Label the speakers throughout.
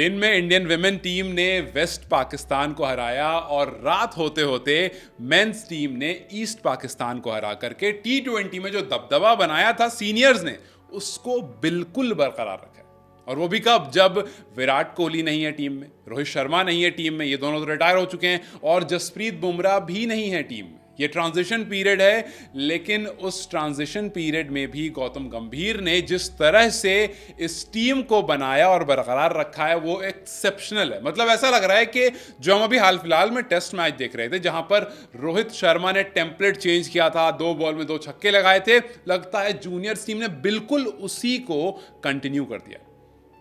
Speaker 1: दिन में Indian women team ने वेस्ट पाकिस्तान को हराया और रात होते होते मेंस टीम ने ईस्ट पाकिस्तान को हरा करके T20 में जो दबदबा बनाया था सीनियर्स ने उसको बिल्कुल बरकरार रखा है। और वो भी कब? जब विराट कोहली नहीं है टीम में, रोहित शर्मा नहीं है टीम में, ये दोनों तो रिटायर हो चुके हैं, और जसप्रीत बुमराह भी नहीं है टीम में। ये ट्रांजिशन पीरियड है, लेकिन उस ट्रांजिशन पीरियड में भी गौतम गंभीर ने जिस तरह से इस टीम को बनाया और बरकरार रखा है वो एक्सेप्शनल है। मतलब ऐसा लग रहा है कि जो हम अभी हाल फिलहाल में टेस्ट मैच देख रहे थे जहां पर रोहित शर्मा ने टेम्पलेट चेंज किया था, 2 बॉल में 2 छक्के लगाए थे, लगता है जूनियर्स टीम ने बिल्कुल उसी को कंटिन्यू कर दिया।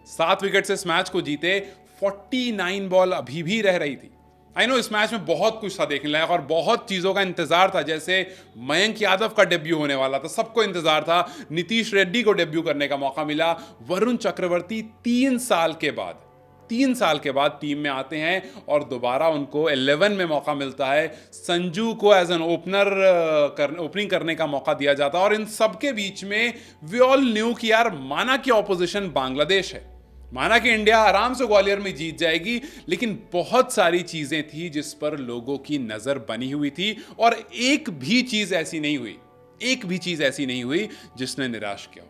Speaker 1: 7 विकेट से इस मैच को जीते। 49 बॉल अभी भी रह रही थी। आई नो इस मैच में बहुत कुछ था देखने लायक और बहुत चीज़ों का इंतजार था। जैसे मयंक यादव का डेब्यू होने वाला था, सबको इंतजार था। नीतीश रेड्डी को डेब्यू करने का मौका मिला। वरुण चक्रवर्ती 3 साल के बाद टीम में आते हैं और दोबारा उनको 11 में मौका मिलता है। संजू को एज एन ओपनिंग करने का मौका दिया जाता है। और इन सबके बीच में वी ऑल न्यू कि यार माना कि ऑपोजिशन बांग्लादेश है, माना कि इंडिया आराम से ग्वालियर में जीत जाएगी, लेकिन बहुत सारी चीजें थी जिस पर लोगों की नजर बनी हुई थी और एक भी चीज ऐसी नहीं हुई जिसने निराश किया।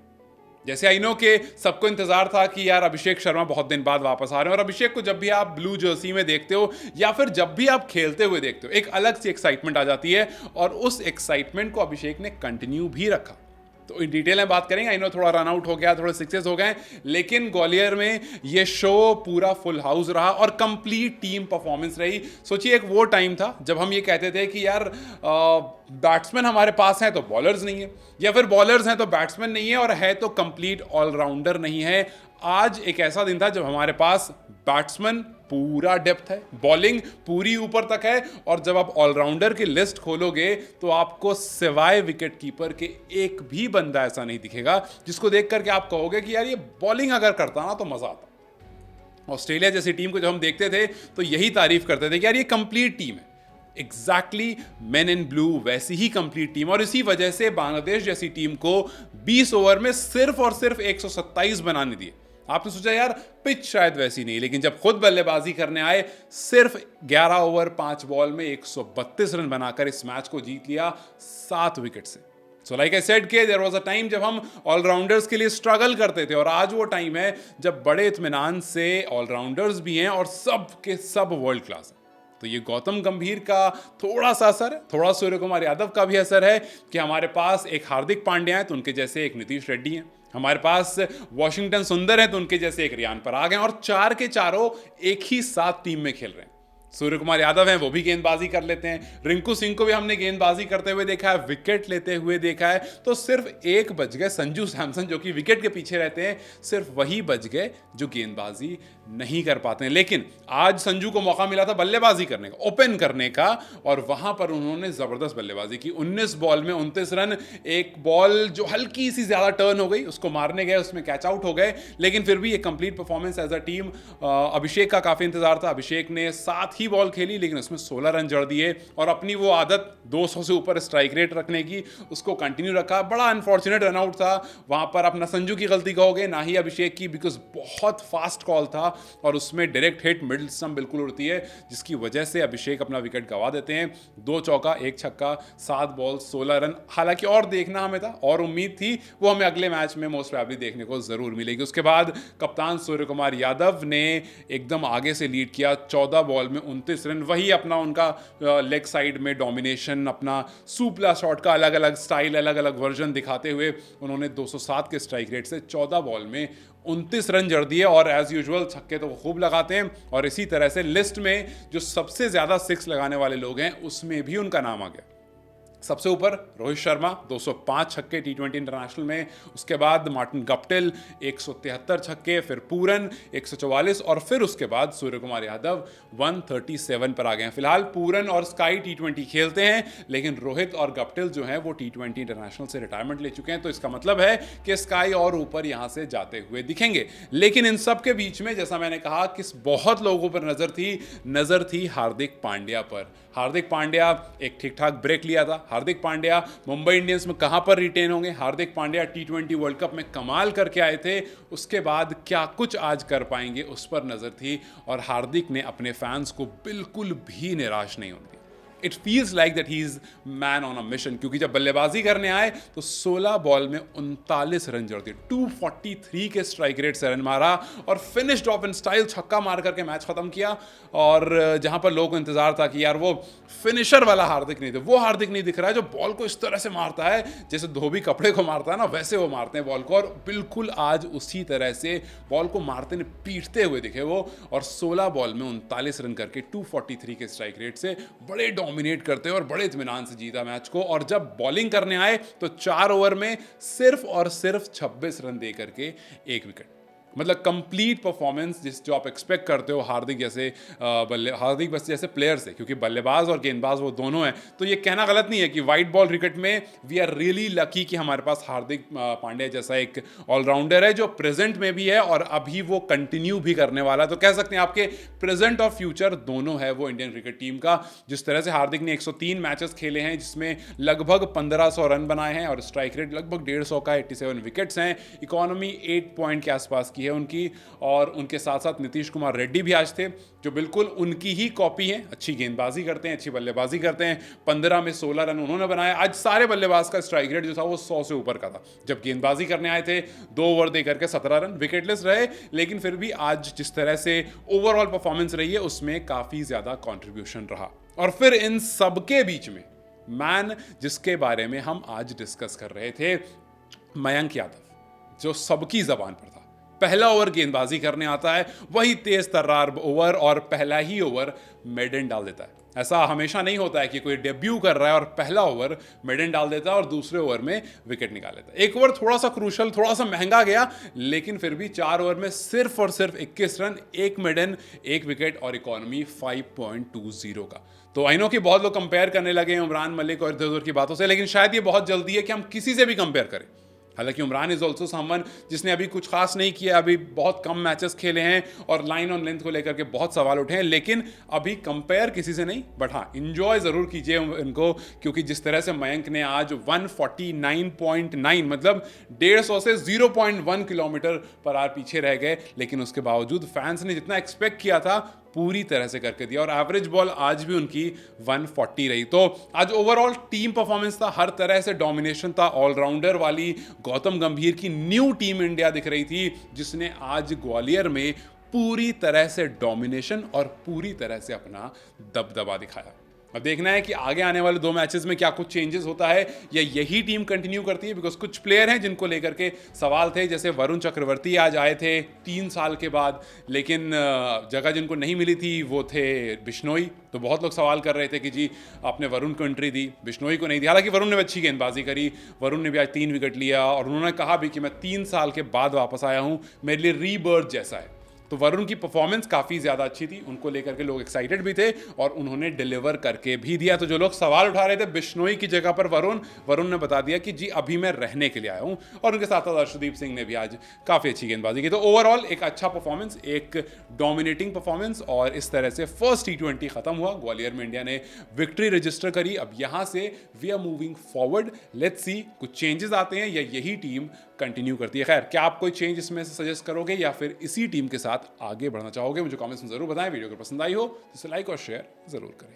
Speaker 1: जैसे आई नो के सबको इंतजार था कि यार अभिषेक शर्मा बहुत दिन बाद वापस आ रहे हैं, और अभिषेक को जब भी आप ब्लू जर्सी में देखते हो या फिर जब भी आप खेलते हुए देखते हो, एक अलग सी एक्साइटमेंट आ जाती है, और उस एक्साइटमेंट को अभिषेक ने कंटिन्यू भी रखा। तो इन डिटेल में बात करेंगे। आई नो थोड़ा रन आउट हो गया, थोड़े सिक्सेस हो गए, लेकिन ग्वालियर में ये शो पूरा फुल हाउस रहा और कंप्लीट टीम परफॉर्मेंस रही। सोचिए एक वो टाइम था जब हम ये कहते थे कि यार बैट्समैन हमारे पास हैं तो बॉलर्स नहीं है, या फिर बॉलर्स हैं तो बैट्समैन नहीं है, और है तो कंप्लीट ऑलराउंडर नहीं है। आज एक ऐसा दिन था जब हमारे पास बैट्समैन पूरा डेप्थ है, बॉलिंग पूरी ऊपर तक है, और जब आप ऑलराउंडर की लिस्ट खोलोगे तो आपको सिवाय विकेट कीपर के एक भी बंदा ऐसा नहीं दिखेगा जिसको देख करके आप कहोगे कि यार ये बॉलिंग अगर करता ना तो मजा आता। ऑस्ट्रेलिया जैसी टीम को जब हम देखते थे तो यही तारीफ करते थे कि यार ये कंप्लीट टीम है। एग्जैक्टली मेन इन ब्लू वैसी ही कंप्लीट टीम, और इसी वजह से बांग्लादेश जैसी टीम को 20 ओवर में सिर्फ और सिर्फ 127 बनाने दिए। आपने सोचा यार पिच शायद वैसी नहीं, लेकिन जब खुद बल्लेबाजी करने आए सिर्फ 11 ओवर 5 बॉल में 132 रन बनाकर इस मैच को जीत लिया 7 विकेट से। सो लाइक आई सेड के देयर वाज अ टाइम जब हम ऑलराउंडर्स के लिए स्ट्रगल करते थे, और आज वो टाइम है जब बड़े इत्मीनान से ऑलराउंडर्स भी हैं और सब के सब वर्ल्ड क्लास हैं। तो ये गौतम गंभीर का थोड़ा सा असर है, थोड़ा सूर्य कुमार यादव का भी असर है कि हमारे पास एक हार्दिक पांड्या है तो उनके जैसे एक नीतीश रेड्डी हैं, हमारे पास वॉशिंगटन सुंदर है तो उनके जैसे एक रियान पराग हैं, और 4 के चारों एक ही साथ टीम में खेल रहे हैं। सूर्य कुमार यादव हैं, वो भी गेंदबाजी कर लेते हैं। रिंकू सिंह को भी हमने गेंदबाजी करते हुए देखा है, विकेट लेते हुए देखा है। तो सिर्फ एक बच गए, संजू सैमसन जो कि विकेट के पीछे रहते हैं, सिर्फ वही बच गए जो गेंदबाजी नहीं कर पाते हैं। लेकिन आज संजू को मौका मिला था बल्लेबाजी करने का, ओपन करने का, और वहां पर उन्होंने जबरदस्त बल्लेबाजी की। 19 बॉल में 29 रन। एक बॉल जो हल्की सी ज्यादा टर्न हो गई उसको मारने गए, उसमें कैच आउट हो गए, लेकिन फिर भी एक complete performance as a team. Abhishek का काफी इंतजार था। अभिषेक ने 7 ही बॉल खेली लेकिन उसमें 16 रन जड़ दिए, और अपनी वो आदत 200 से ऊपर स्ट्राइक रेट रखने की उसको कंटिन्यू रखा। बड़ा अनफॉर्चुनेट रनआउट था वहां पर, अपना संजू की गलती कहोगे ना ही अभिषेक की, बिकॉज बहुत फास्ट कॉल था और उसमें डायरेक्ट हिट मिडिल स्टंप बिल्कुल उड़ती है, जिसकी वजह से अभिषेक अपना विकेट गंवा देते हैं। 2 चौका 1 छक्का, 7 बॉल 16 रन। हालांकि और देखना हमें था और उम्मीद थी, वो हमें अगले मैच में मोस्ट प्रोबेबली देखने को जरूर मिलेगी। उसके बाद कप्तान सूर्य कुमार यादव ने एकदम आगे से लीड किया, 14 बॉल में 29 रन। वही अपना उनका लेग साइड में डोमिनेशन, अपना सुपला शॉट का अलग अलग स्टाइल, अलग अलग वर्जन दिखाते हुए उन्होंने 207 के स्ट्राइक रेट से 14 बॉल में 29 रन जड़ दिए, और एज यूजुअल छक्के तो खूब लगाते हैं। और इसी तरह से लिस्ट में जो सबसे ज्यादा 6 लगाने वाले लोग हैं उसमें भी उनका नाम आ गया। सबसे ऊपर रोहित शर्मा 205 छक्के T20 इंटरनेशनल में, उसके बाद मार्टिन गप्टिल 173 छक्के, फिर पूरन 144, और फिर उसके बाद सूर्य कुमार यादव 137 पर आ गए हैं। फिलहाल पूरन और स्काई T20 खेलते हैं, लेकिन रोहित और गप्टिल जो हैं वो T20 इंटरनेशनल से रिटायरमेंट ले चुके हैं। तो इसका मतलब है कि स्काई और ऊपर यहां से जाते हुए दिखेंगे। लेकिन इन सब के बीच में जैसा मैंने कहा कि बहुत लोगों पर नजर थी हार्दिक पांड्या पर। हार्दिक पांड्या एक ठीक ठाक ब्रेक लिया था, हार्दिक पांड्या मुंबई इंडियंस में कहां पर रिटेन होंगे, Hardik Pandya T20 world cup में कमाल करके आए थे, उसके बाद क्या कुछ आज कर पाएंगे उस पर नजर थी। और हार्दिक ने अपने फैंस को बिल्कुल भी निराश नहीं होने दिया। It feels like that he is man on a mission, क्योंकि जब बल्लेबाजी करने आए तो 16 बॉल में 39 रन जड़ दिए, 243 के स्ट्राइक रेट से रन मारा और फिनिश्ड ऑफ इन स्टाइल, छक्का मार करके मैच खत्म किया। और जहां पर लोगों को इंतजार था कि यार वो फिनिशर वाला हार्दिक नहीं थे, वो हार्दिक नहीं दिख रहा है जो बॉल को इस तरह से मारता है जैसे धोबी कपड़े को मारता है ना, वैसे वो मारते हैं बॉल को। और बिल्कुल आज उसी तरह से बॉल को मारते ने पीटते हुए दिखे वो, और 16 बॉल में 39 रन करके 243 के स्ट्राइक रेट से बड़े डोमिनेट करते हैं और बड़े इत्मीनान से जीता मैच को। और जब बॉलिंग करने आए तो 4 ओवर में सिर्फ और सिर्फ 26 रन दे करके 1 विकेट। मतलब कंप्लीट परफॉर्मेंस जो आप एक्सपेक्ट करते हो हार्दिक बस जैसे प्लेयर से, क्योंकि बल्लेबाज और गेंदबाज वो दोनों हैं। तो ये कहना गलत नहीं है कि वाइट बॉल क्रिकेट में वी आर रियली लकी कि हमारे पास हार्दिक पांड्या जैसा एक ऑलराउंडर है जो प्रेजेंट में भी है और अभी वो कंटिन्यू भी करने वाला है। तो कह सकते हैं आपके प्रेजेंट और फ्यूचर दोनों है वो इंडियन क्रिकेट टीम का। जिस तरह से हार्दिक ने 103 मैचेस खेले हैं जिसमें लगभग 1500 रन बनाए हैं और स्ट्राइक रेट लगभग 150 का, 87 विकेट्स हैं, इकोनॉमी 8 पॉइंट के आसपास है उनकी। और उनके साथ साथ नीतीश कुमार रेड्डी भी आज थे जो बिल्कुल उनकी ही कॉपी है, अच्छी गेंदबाजी करते हैं, अच्छी बल्लेबाजी करते हैं। 15 में 16 रन उन्होंने बनाए। आज सारे बल्लेबाज का स्ट्राइक रेट जो था वो 100 से ऊपर का था। जब गेंदबाजी करने आए थे 2 ओवर दे करके 17 रन, विकेटलेस रहे, लेकिन फिर भी आज जिस तरह से ओवरऑल परफॉर्मेंस रही है उसमें काफी ज्यादा कॉन्ट्रीब्यूशन रहा। और फिर इन सबके बीच में मैन जिसके बारे में हम आज डिस्कस कर रहे थे, मयंक यादव, जो सबकी जबान पर था। पहला ओवर गेंदबाजी करने आता है, वही तेज तर्रार ओवर और पहला ही ओवर मेडन डाल देता है। ऐसा हमेशा नहीं होता है कि कोई डेब्यू कर रहा है और पहला ओवर मेडन डाल देता है और दूसरे ओवर में विकेट निकाल लेता है। एक ओवर थोड़ा सा क्रूशल, थोड़ा सा महंगा गया, लेकिन फिर भी 4 ओवर में सिर्फ और सिर्फ 21 रन, 1 मेडन, 1 विकेट और इकोनॉमी 5.20 का। तो आई नो कि बहुत लोग कंपेयर करने लगे हैं उमरान मलिक और इधर उधर की बातों से, लेकिन शायद ये बहुत जल्दी है कि हम किसी से भी कंपेयर करें। हालांकि उमरान इज ऑल्सो समवन जिसने अभी कुछ खास नहीं किया, अभी बहुत कम मैचेस खेले हैं और लाइन ऑन लेंथ को लेकर के बहुत सवाल उठे हैं, लेकिन अभी कंपेयर किसी से नहीं। बट हाँ, इंजॉय जरूर कीजिए इनको, क्योंकि जिस तरह से मयंक ने आज 149.9 मतलब 150 से 0.1 किलोमीटर पर आवर पीछे रह गए, लेकिन उसके बावजूद फैंस ने जितना एक्सपेक्ट किया था पूरी तरह से करके दिया। और एवरेज बॉल आज भी उनकी 140 रही। तो आज ओवरऑल टीम परफॉर्मेंस था, हर तरह से डोमिनेशन था। ऑलराउंडर वाली गौतम गंभीर की न्यू टीम इंडिया दिख रही थी, जिसने आज ग्वालियर में पूरी तरह से डोमिनेशन और पूरी तरह से अपना दबदबा दिखाया। अब देखना है कि आगे आने वाले 2 मैचेस में क्या कुछ चेंजेस होता है या यही टीम कंटिन्यू करती है, बिकॉज कुछ प्लेयर हैं जिनको लेकर के सवाल थे, जैसे वरुण चक्रवर्ती आज आए थे 3 साल के बाद, लेकिन जगह जिनको नहीं मिली थी वो थे बिश्नोई। तो बहुत लोग सवाल कर रहे थे कि जी आपने वरुण को एंट्री दी, बिश्नोई को नहीं दी। हालांकि वरुण ने अच्छी गेंदबाजी करी, वरुण ने भी आज 3 विकेट लिया और उन्होंने कहा भी कि मैं 3 साल के बाद वापस आया हूँ, मेरे लिए रीबर्थ जैसा है। तो वरुण की परफॉर्मेंस काफ़ी ज़्यादा अच्छी थी, उनको लेकर के लोग एक्साइटेड भी थे और उन्होंने डिलीवर करके भी दिया। तो जो लोग सवाल उठा रहे थे बिश्नोई की जगह पर वरुण ने बता दिया कि जी अभी मैं रहने के लिए आया हूं। और उनके साथ साथ अर्शदीप सिंह ने भी आज काफ़ी अच्छी गेंदबाजी की। तो ओवरऑल एक अच्छा परफॉर्मेंस, एक डोमिनेटिंग परफॉर्मेंस, और इस तरह से फर्स्ट T20 खत्म हुआ। ग्वालियर में इंडिया ने विक्ट्री रजिस्टर करी। अब यहां से we are moving forward, let's see कुछ चेंजेस आते हैं या यही टीम कंटिन्यू करती है। खैर, क्या आप कोई चेंज इसमें से सजेस्ट करोगे या फिर इसी टीम के साथ आगे बढ़ना चाहोगे? मुझे कमेंट्स में जरूर बताएं। वीडियो अगर पसंद आई हो तो इसे लाइक और शेयर जरूर करें।